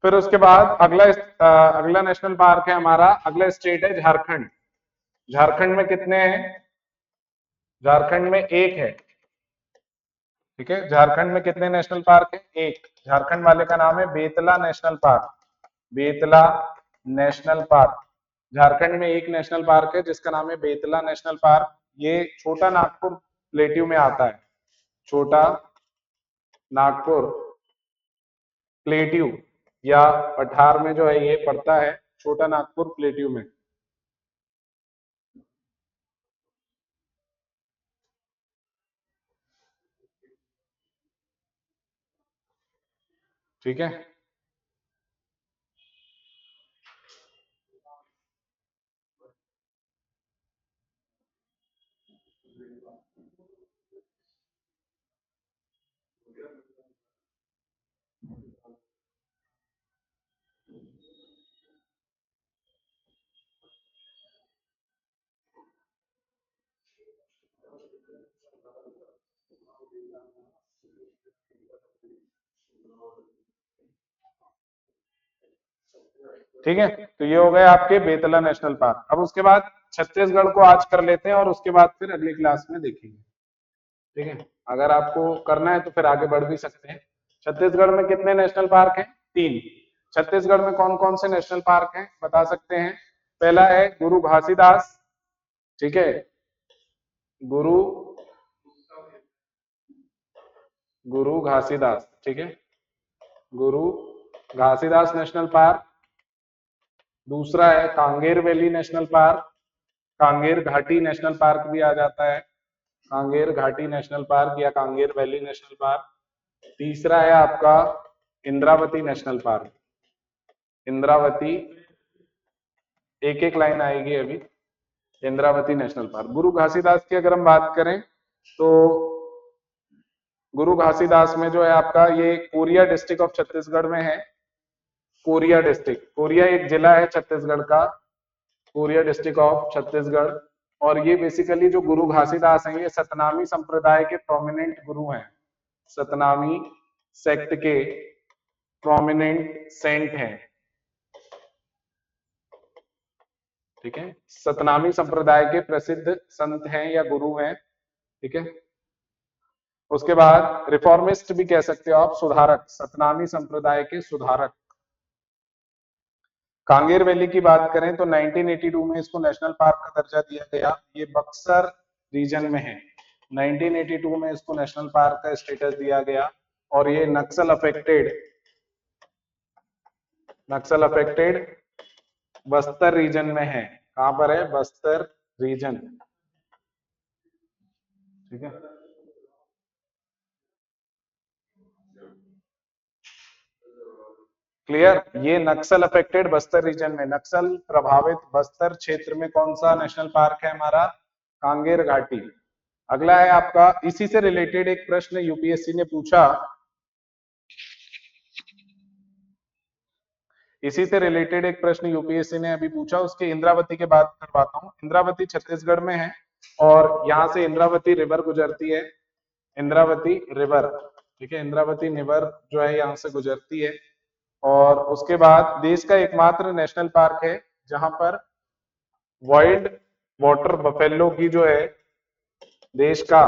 [SPEAKER 1] फिर उसके बाद अगला नेशनल पार्क है हमारा, अगला स्टेट है झारखंड। झारखंड में कितने हैं? झारखंड में एक है। ठीक है, झारखंड में कितने नेशनल पार्क है? एक। झारखंड वाले का नाम है Betla national park. Betla national park. Jharkhand में एक नेशनल पार्क है जिसका नाम है बेतला नेशनल पार्क। ये छोटा नागपुर प्लेट्यू में आता है। छोटा नागपुर प्लेट्यू या पठार में जो है ये पड़ता है, छोटा नागपुर प्लेट्यू में। ठीक है, ठीक है, तो ये हो गए आपके बेतला नेशनल पार्क। अब उसके बाद छत्तीसगढ़ को आज कर लेते हैं और उसके बाद फिर अगली क्लास में देखेंगे। ठीक है, अगर आपको करना है तो फिर आगे बढ़ भी सकते हैं। छत्तीसगढ़ में कितने नेशनल पार्क हैं? 3। छत्तीसगढ़ में कौन कौन से नेशनल पार्क हैं बता सकते हैं? पहला है गुरु घासीदास। ठीक है, गुरु गुरु घासीदास। ठीक है, गुरु घासीदास नेशनल पार्क। दूसरा है Kanger valley national park. Kanger घाटी नेशनल पार्क भी आ जाता है, कांगेर घाटी नेशनल पार्क या कांगेर वैली नेशनल पार्क। तीसरा है आपका इंद्रावती नेशनल पार्क। इंद्रावती, एक एक लाइन आएगी अभी। Indravati national park. गुरु घासीदास की अगर हम बात करें तो गुरु घासीदास में जो है आपका ये कोरिया डिस्ट्रिक्ट ऑफ छत्तीसगढ़ में है। कोरिया डिस्ट्रिक्ट, कोरिया एक जिला है छत्तीसगढ़ का, कोरिया डिस्ट्रिक्ट ऑफ छत्तीसगढ़। और ये बेसिकली जो गुरु घासीदास हैं ये सतनामी संप्रदाय के प्रोमिनेंट गुरु हैं। सतनामी सेक्ट के प्रोमिनेंट सेंट हैं। ठीक है, सतनामी संप्रदाय के प्रसिद्ध संत हैं या गुरु हैं। ठीक है, उसके बाद रिफॉर्मिस्ट भी कह सकते हो आप, सुधारक, सतनामी संप्रदाय के सुधारक। कांगेर वैली की बात करें तो 1982 में इसको नेशनल पार्क का दर्जा दिया गया। ये बक्सर रीजन में है। 1982 में इसको नेशनल पार्क का स्टेटस दिया गया और ये नक्सल अफेक्टेड बस्तर रीजन में है। कहां पर है? बस्तर रीजन। ठीक है, क्लियर? ये नक्सल अफेक्टेड बस्तर रीजन में, नक्सल प्रभावित बस्तर क्षेत्र में कौन सा नेशनल पार्क है हमारा? कांगेर घाटी। अगला है आपका, इसी से रिलेटेड एक प्रश्न यूपीएससी ने पूछा, इसी से रिलेटेड एक प्रश्न यूपीएससी ने अभी पूछा, उसके इंद्रावती के बात करवाता हूँ। इंद्रावती छत्तीसगढ़ में है और यहाँ से इंद्रावती रिवर गुजरती है। इंद्रावती रिवर, ठीक है, इंद्रावती रिवर जो है यहाँ से गुजरती है। और उसके बाद देश का एकमात्र नेशनल पार्क है जहां पर वाइल्ड वाटर बफेलो की जो है देश का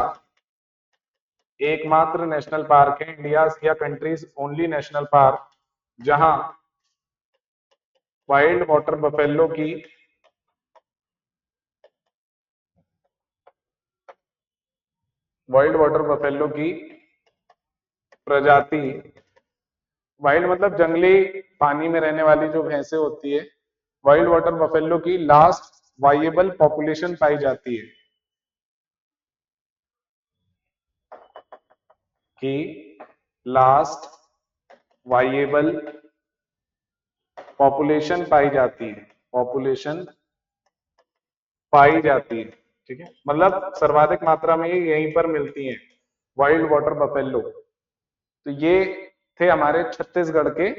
[SPEAKER 1] एकमात्र नेशनल पार्क है, इंडिया या कंट्रीज ओनली नेशनल पार्क, जहां वाइल्ड वाटर बफेलो की प्रजाति, वाइल्ड मतलब जंगली पानी में रहने वाली जो भैंसे होती है, वाइल्ड वाटर बफेलो की लास्ट वाइएबल पॉपुलेशन पाई जाती है, कि लास्ट वाइएबल पॉपुलेशन पाई जाती है, पॉपुलेशन पाई जाती है। ठीक है, मतलब सर्वाधिक मात्रा में ये यहीं पर मिलती हैं, वाइल्ड वाटर बफेलो। तो ये थे हमारे छत्तीसगढ़ के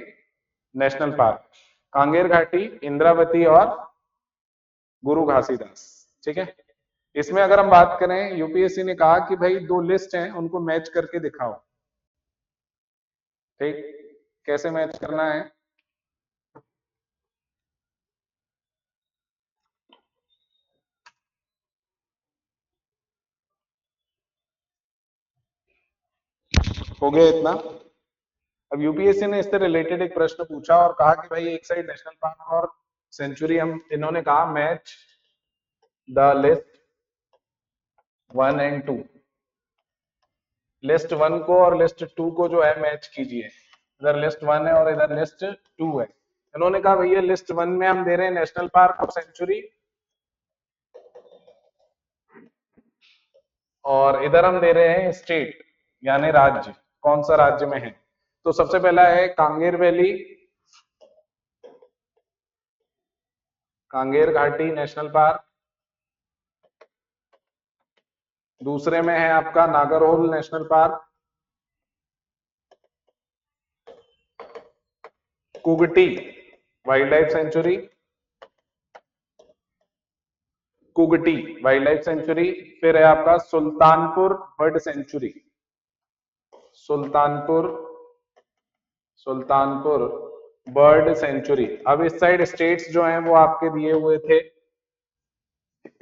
[SPEAKER 1] नेशनल पार्क, कांगेर घाटी, इंद्रावती और गुरु घासीदास। ठीक है, इसमें अगर हम बात करें, यूपीएससी ने कहा कि भाई दो लिस्ट हैं, उनको मैच करके दिखाओ। ठीक, कैसे मैच करना है? हो गया इतना? अब यूपीएससी ने इससे रिलेटेड एक प्रश्न पूछा और कहा कि भाई एक साइड नेशनल पार्क और सेंचुरी, हम इन्होंने कहा match the list 1 and 2, list 1 को और लिस्ट 2 को जो है मैच कीजिए। इधर लिस्ट 1 है और इधर लिस्ट 2 है। इन्होंने कहा भैया लिस्ट 1 में हम दे रहे हैं नेशनल पार्क और सेंचुरी, और इधर हम दे रहे हैं स्टेट यानी राज्य, कौन सा राज्य में है। तो सबसे पहला है कांगेर वैली, कांगेर घाटी नेशनल पार्क। दूसरे में है आपका Nagarhole national park, Kugti wild life sanctuary, Kugti wild life sanctuary. फिर है आपका Sultanpur bird sanctuary, Sultanpur, Sultanpur bird sanctuary. अब इस साइड स्टेट्स जो हैं वो आपके दिए हुए थे,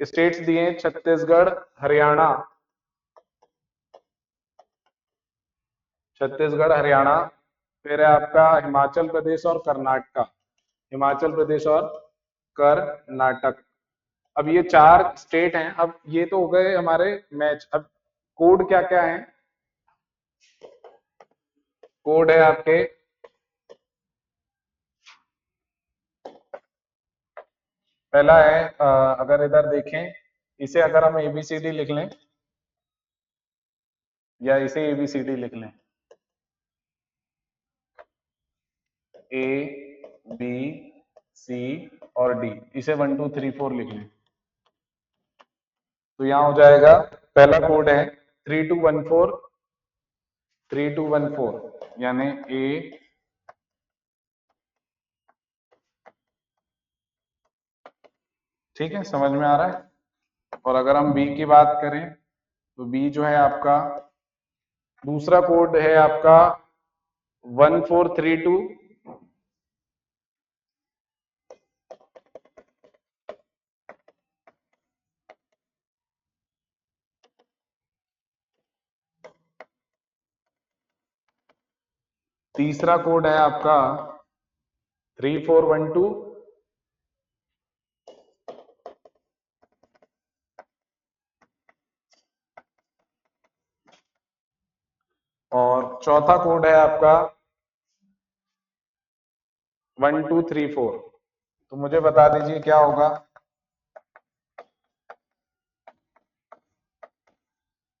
[SPEAKER 1] स्टेट्स दिए छत्तीसगढ़, हरियाणा, छत्तीसगढ़ हरियाणा। फिर है आपका हिमाचल प्रदेश और कर्नाटका, हिमाचल प्रदेश और कर्नाटक। अब ये 4 स्टेट हैं। अब ये तो हो गए हमारे मैच। अब कोड क्या क्या है? कोड है आपके, पहला है अगर इधर देखें, इसे अगर हम एबीसीडी लिख लें या इसे एबीसीडी लिख लें, ए बी सी और डी, इसे 1 2 3 4 लिख लें, तो यहां हो जाएगा। पहला कोड है 3214, 3214 यानी ए, ठीक है, समझ में आ रहा है। और अगर हम बी की बात करें तो बी जो है आपका, दूसरा कोड है आपका 1432, तीसरा कोड है आपका 3412, और चौथा कोड है आपका 1234। तो मुझे बता दीजिए क्या होगा?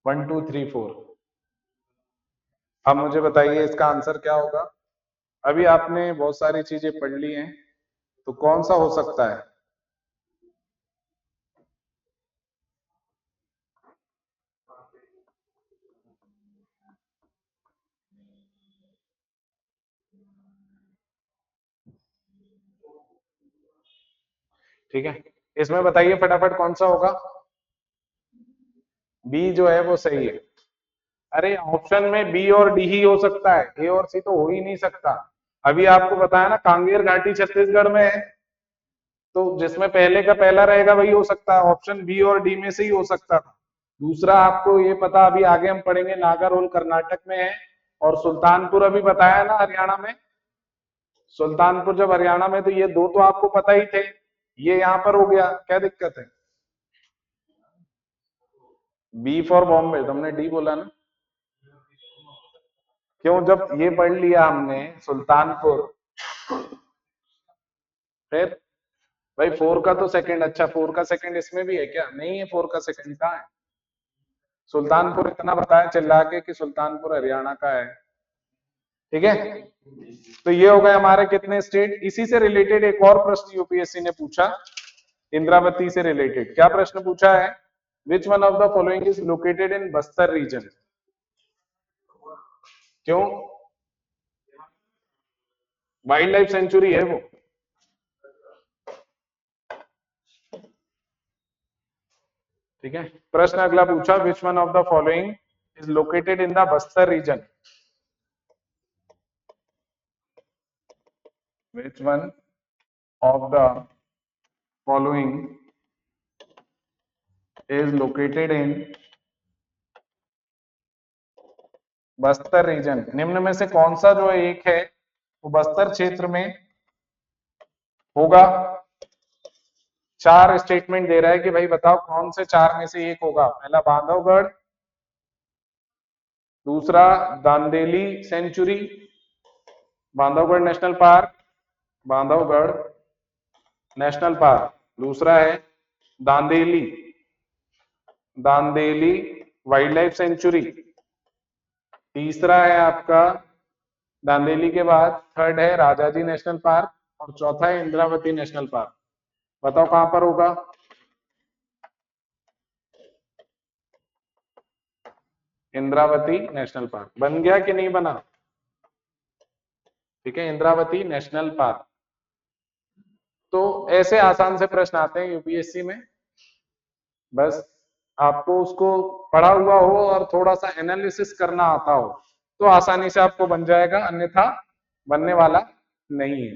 [SPEAKER 1] 1234। अब मुझे बताइए इसका आंसर क्या होगा? अभी आपने बहुत सारी चीजें पढ़ ली हैं, तो कौन सा हो सकता है? ठीक है, इसमें बताइए फटाफट कौन सा होगा? बी जो है वो सही है। अरे ऑप्शन में बी और डी ही हो सकता है, ए और सी तो हो ही नहीं सकता। अभी आपको बताया ना, कांगेर घाटी छत्तीसगढ़ में है, तो जिसमें पहले का पहला रहेगा वही हो सकता है। ऑप्शन बी और डी में से ही हो सकता था, दूसरा आपको ये पता, अभी आगे हम पढ़ेंगे, नागरहोल कर्नाटक में है और सुल्तानपुर अभी बताया ना हरियाणा में। सुल्तानपुर जब हरियाणा में, तो ये दो तो आपको पता ही थे, ये यहाँ पर हो गया, क्या दिक्कत है? बी फॉर बॉम्बे, तुमने डी बोला ना, क्यों? जब ये पढ़ लिया हमने सुल्तानपुर, फिर भाई फोर का तो सेकंड, अच्छा फोर का सेकंड इसमें भी है क्या? नहीं है, फोर का सेकंड कहाँ है? सुल्तानपुर इतना बताया चिल्ला के कि सुल्तानपुर हरियाणा का है, ठीक है। तो ये हो गए हमारे कितने स्टेट। इसी से रिलेटेड एक और प्रश्न यूपीएससी ने पूछा, इंद्रावती से रिलेटेड। क्या प्रश्न पूछा है? Which one of the following is located in Bastar region? क्यों? वाइल्ड लाइफ सेंचुरी है वो। ठीक है, प्रश्न अगला पूछा, which one of the following is located in the Bastar region? Which one of the following is located in Bastar region? निम्न में से कौन सा जो एक है वो बस्तर क्षेत्र में होगा? चार स्टेटमेंट दे रहा है कि भाई बताओ कौन से चार में से एक होगा। पहला बांधवगढ़, दूसरा Dandeli sanctuary, Bandhavgarh national park, Bandhavgarh national park, दूसरा है Dandeli, Dandeli wild life sanctuary, तीसरा है आपका दांदेली के बाद थर्ड है राजाजी नेशनल पार्क, और चौथा है इंद्रावती नेशनल पार्क। बताओ कहां पर होगा? इंद्रावती नेशनल पार्क बन गया कि नहीं बना? ठीक है, इंद्रावती नेशनल पार्क। तो ऐसे आसान से प्रश्न आते हैं यूपीएससी में, बस आपको उसको पढ़ा हुआ हो और थोड़ा सा एनालिसिस करना आता हो तो आसानी से आपको बन जाएगा, अन्यथा बनने वाला नहीं है।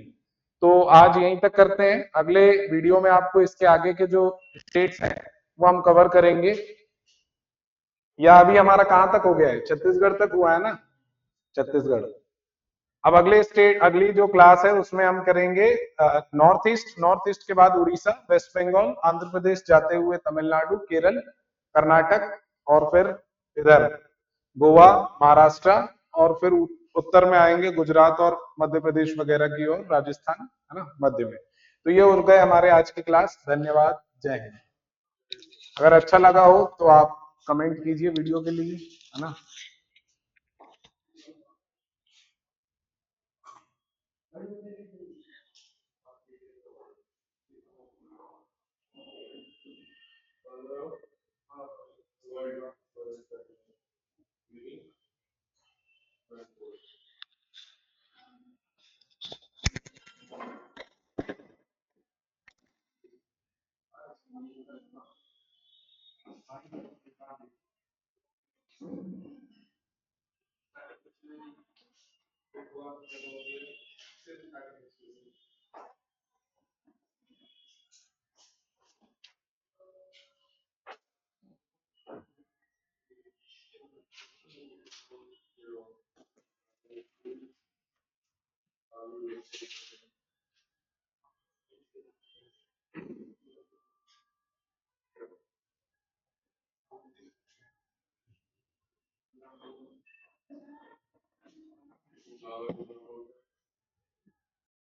[SPEAKER 1] तो आज यहीं तक करते हैं, अगले वीडियो में आपको इसके आगे के जो स्टेट्स हैं वो हम कवर करेंगे। या अभी हमारा कहां तक हो गया है? छत्तीसगढ़ तक हुआ है ना, छत्तीसगढ़। अब अगले स्टेट, अगली जो क्लास है उसमें हम करेंगे नॉर्थ ईस्ट, नॉर्थ ईस्ट के बाद उड़ीसा, वेस्ट बंगाल, आंध्र प्रदेश जाते हुए तमिलनाडु, केरल, कर्नाटक, और फिर इधर गोवा, महाराष्ट्र, और फिर उत्तर में आएंगे गुजरात और मध्य प्रदेश वगैरह की ओर, राजस्थान है ना मध्य में। तो ये हो गए हमारे आज की क्लास। धन्यवाद, जय हिंद। अगर अच्छा लगा हो तो आप कमेंट कीजिए वीडियो के लिए, है ना।